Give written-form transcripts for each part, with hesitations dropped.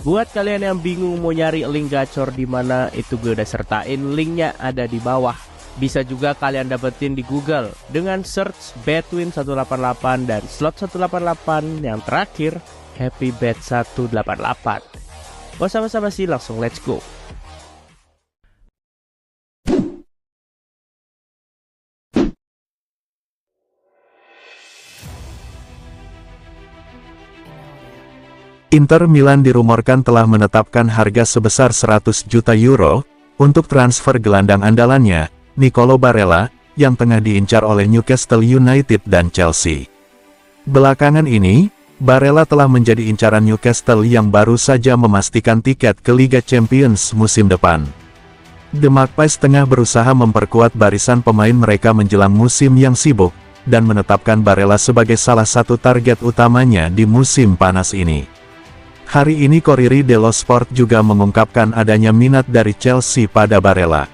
Buat kalian yang bingung mau nyari link gacor di mana, itu gue udah sertain linknya ada di bawah. Bisa juga kalian dapetin di Google dengan search Betwin 188 dan slot 188 yang terakhir Happy Bet 188. Gak sama-sama sih, langsung let's go. Inter Milan dirumorkan telah menetapkan harga sebesar 100 juta euro untuk transfer gelandang andalannya, Nicolo Barella, yang tengah diincar oleh Newcastle United dan Chelsea. Belakangan ini, Barella telah menjadi incaran Newcastle yang baru saja memastikan tiket ke Liga Champions musim depan. The Magpies tengah berusaha memperkuat barisan pemain mereka menjelang musim yang sibuk, dan menetapkan Barella sebagai salah satu target utamanya di musim panas ini. Hari ini Corriere dello Sport juga mengungkapkan adanya minat dari Chelsea pada Barella.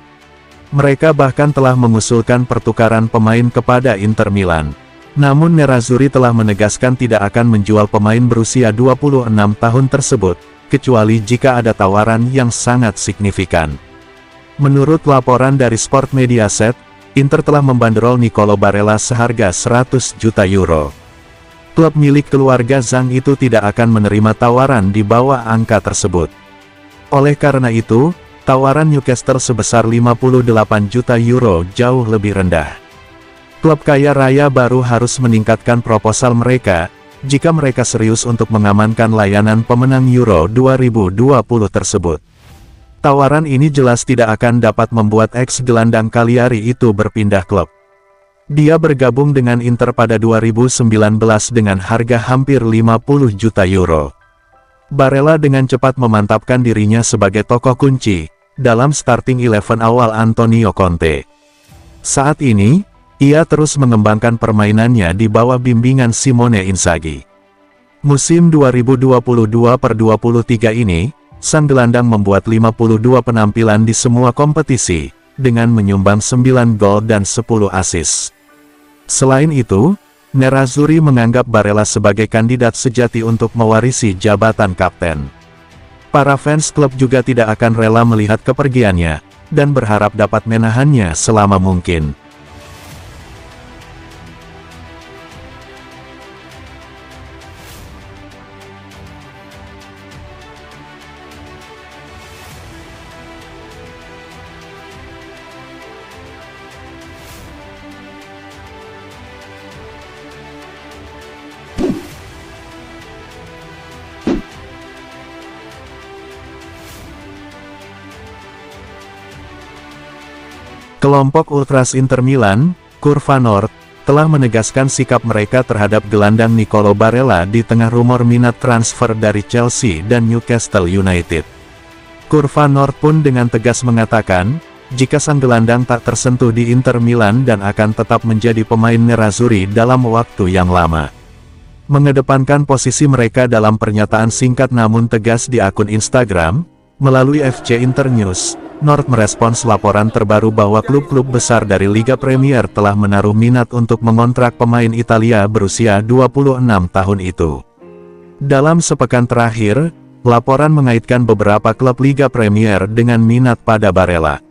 Mereka bahkan telah mengusulkan pertukaran pemain kepada Inter Milan. Namun Nerazzurri telah menegaskan tidak akan menjual pemain berusia 26 tahun tersebut, kecuali jika ada tawaran yang sangat signifikan. Menurut laporan dari Sport Mediaset, Inter telah membanderol Nicolo Barella seharga 100 juta euro. Klub milik keluarga Zhang itu tidak akan menerima tawaran di bawah angka tersebut. Oleh karena itu, tawaran Newcastle sebesar 58 juta euro jauh lebih rendah. Klub kaya raya baru harus meningkatkan proposal mereka, jika mereka serius untuk mengamankan layanan pemenang Euro 2020 tersebut. Tawaran ini jelas tidak akan dapat membuat ex-gelandang Cagliari itu berpindah klub. Dia bergabung dengan Inter pada 2019 dengan harga hampir 50 juta euro. Barella dengan cepat memantapkan dirinya sebagai tokoh kunci dalam starting 11 awal Antonio Conte. Saat ini, ia terus mengembangkan permainannya di bawah bimbingan Simone Inzaghi. Musim 2022-23 ini, sang gelandang membuat 52 penampilan di semua kompetisi, dengan menyumbang 9 gol dan 10 assist. Selain itu, Nerazzurri menganggap Barella sebagai kandidat sejati untuk mewarisi jabatan kapten. Para fans klub juga tidak akan rela melihat kepergiannya, dan berharap dapat menahannya selama mungkin. Kelompok Ultras Inter Milan, Curva Nord, telah menegaskan sikap mereka terhadap gelandang Nicolo Barella di tengah rumor minat transfer dari Chelsea dan Newcastle United. Curva Nord pun dengan tegas mengatakan, jika sang gelandang tak tersentuh di Inter Milan dan akan tetap menjadi pemain Nerazzurri dalam waktu yang lama. Mengedepankan posisi mereka dalam pernyataan singkat namun tegas di akun Instagram, melalui FC Internews, Nord merespons laporan terbaru bahwa klub-klub besar dari Liga Premier telah menaruh minat untuk mengontrak pemain Italia berusia 26 tahun itu. Dalam sepekan terakhir, laporan mengaitkan beberapa klub Liga Premier dengan minat pada Barella.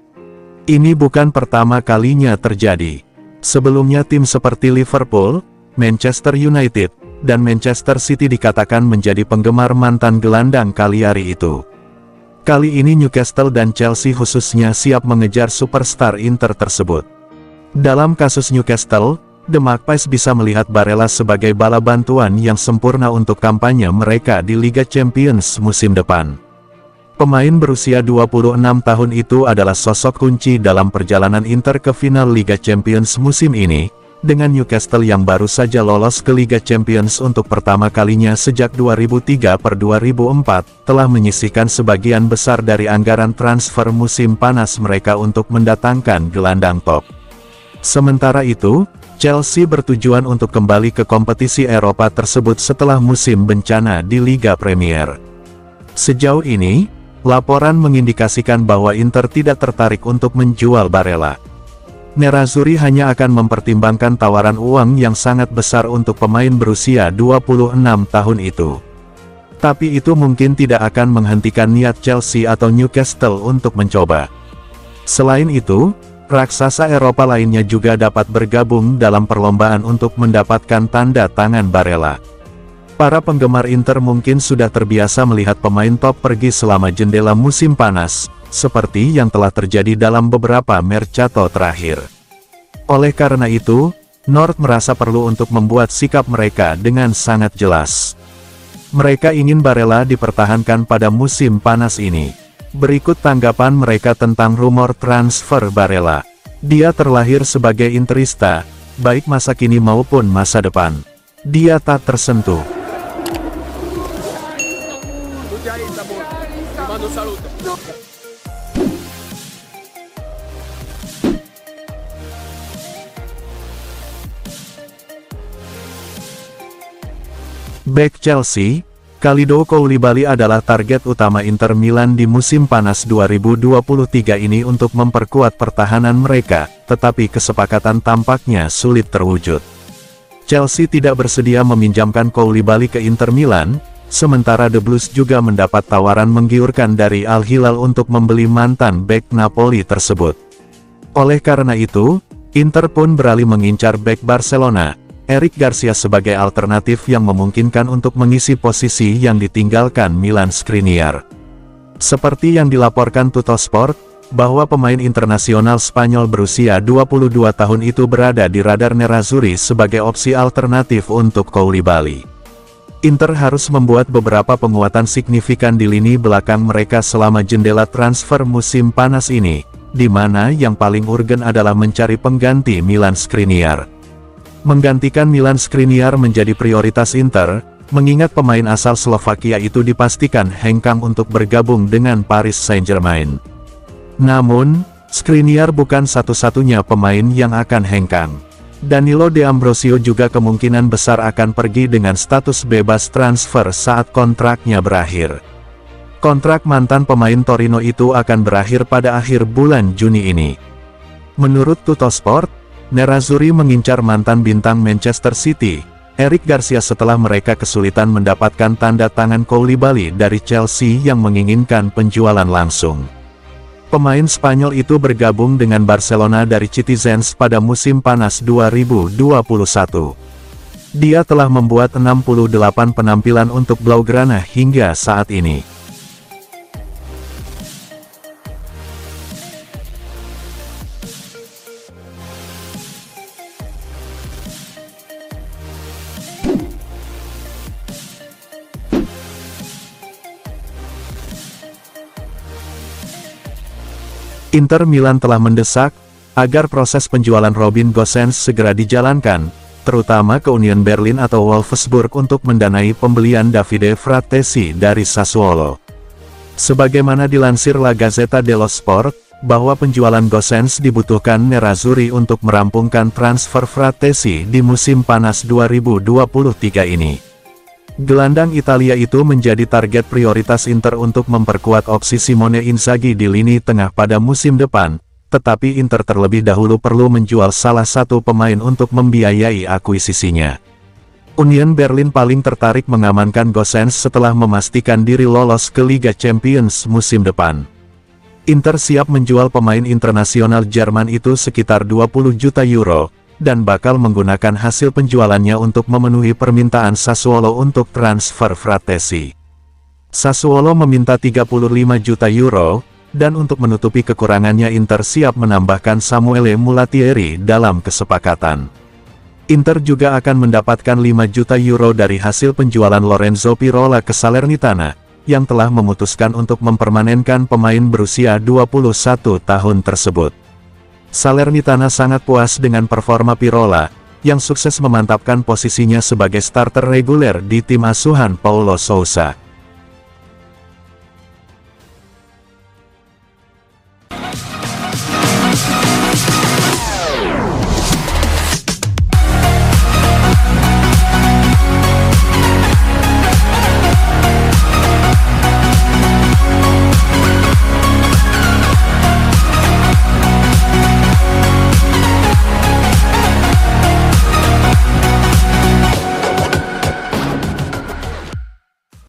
Ini bukan pertama kalinya terjadi. Sebelumnya tim seperti Liverpool, Manchester United, dan Manchester City dikatakan menjadi penggemar mantan gelandang Cagliari itu. Kali ini Newcastle dan Chelsea khususnya siap mengejar superstar Inter tersebut. Dalam kasus Newcastle, The Magpies bisa melihat Barella sebagai bala bantuan yang sempurna untuk kampanye mereka di Liga Champions musim depan. Pemain berusia 26 tahun itu adalah sosok kunci dalam perjalanan Inter ke final Liga Champions musim ini, dengan Newcastle yang baru saja lolos ke Liga Champions untuk pertama kalinya sejak 2003-2004, telah menyisihkan sebagian besar dari anggaran transfer musim panas mereka untuk mendatangkan gelandang top. Sementara itu, Chelsea bertujuan untuk kembali ke kompetisi Eropa tersebut setelah musim bencana di Liga Premier. Sejauh ini, laporan mengindikasikan bahwa Inter tidak tertarik untuk menjual Barella. Nerazzurri hanya akan mempertimbangkan tawaran uang yang sangat besar untuk pemain berusia 26 tahun itu. Tapi itu mungkin tidak akan menghentikan niat Chelsea atau Newcastle untuk mencoba. Selain itu, raksasa Eropa lainnya juga dapat bergabung dalam perlombaan untuk mendapatkan tanda tangan Barella. Para penggemar Inter mungkin sudah terbiasa melihat pemain top pergi selama jendela musim panas, seperti yang telah terjadi dalam beberapa mercato terakhir. Oleh karena itu, North merasa perlu untuk membuat sikap mereka dengan sangat jelas. Mereka ingin Barella dipertahankan pada musim panas ini. Berikut tanggapan mereka tentang rumor transfer Barella. Dia terlahir sebagai Interista, baik masa kini maupun masa depan. Dia tak tersentuh. Bek Chelsea, Kalidou Koulibaly adalah target utama Inter Milan di musim panas 2023 ini untuk memperkuat pertahanan mereka, tetapi kesepakatan tampaknya sulit terwujud. Chelsea tidak bersedia meminjamkan Koulibaly ke Inter Milan, sementara The Blues juga mendapat tawaran menggiurkan dari Al Hilal untuk membeli mantan bek Napoli tersebut. Oleh karena itu, Inter pun beralih mengincar bek Barcelona, Eric Garcia sebagai alternatif yang memungkinkan untuk mengisi posisi yang ditinggalkan Milan Skriniar. Seperti yang dilaporkan Tuttosport, bahwa pemain internasional Spanyol berusia 22 tahun itu berada di radar Nerazzurri sebagai opsi alternatif untuk Koulibaly. Inter harus membuat beberapa penguatan signifikan di lini belakang mereka selama jendela transfer musim panas ini, di mana yang paling urgen adalah mencari pengganti Milan Skriniar. Menggantikan Milan Skriniar menjadi prioritas Inter, mengingat pemain asal Slovakia itu dipastikan hengkang untuk bergabung dengan Paris Saint-Germain. Namun, Skriniar bukan satu-satunya pemain yang akan hengkang. Danilo D'Ambrosio juga kemungkinan besar akan pergi dengan status bebas transfer saat kontraknya berakhir. Kontrak mantan pemain Torino itu akan berakhir pada akhir bulan Juni ini. Menurut Tuttosport, Nerazzurri mengincar mantan bintang Manchester City, Eric Garcia setelah mereka kesulitan mendapatkan tanda tangan Koulibaly dari Chelsea yang menginginkan penjualan langsung. Pemain Spanyol itu bergabung dengan Barcelona dari Citizens pada musim panas 2021. Dia telah membuat 68 penampilan untuk Blaugrana hingga saat ini. Inter Milan telah mendesak agar proses penjualan Robin Gosens segera dijalankan, terutama ke Union Berlin atau Wolfsburg untuk mendanai pembelian Davide Frattesi dari Sassuolo. Sebagaimana dilansir La Gazzetta dello Sport, bahwa penjualan Gosens dibutuhkan Nerazzurri untuk merampungkan transfer Frattesi di musim panas 2023 ini. Gelandang Italia itu menjadi target prioritas Inter untuk memperkuat opsi Simone Inzaghi di lini tengah pada musim depan, tetapi Inter terlebih dahulu perlu menjual salah satu pemain untuk membiayai akuisisinya. Union Berlin paling tertarik mengamankan Gosens setelah memastikan diri lolos ke Liga Champions musim depan. Inter siap menjual pemain internasional Jerman itu sekitar 20 juta euro, dan bakal menggunakan hasil penjualannya untuk memenuhi permintaan Sassuolo untuk transfer Frattesi. Sassuolo meminta 35 juta euro, dan untuk menutupi kekurangannya Inter siap menambahkan Samuele Mulatieri dalam kesepakatan. Inter juga akan mendapatkan 5 juta euro dari hasil penjualan Lorenzo Pirola ke Salernitana, yang telah memutuskan untuk mempermanenkan pemain berusia 21 tahun tersebut. Salernitana sangat puas dengan performa Pirola, yang sukses memantapkan posisinya sebagai starter reguler di tim asuhan Paulo Sousa.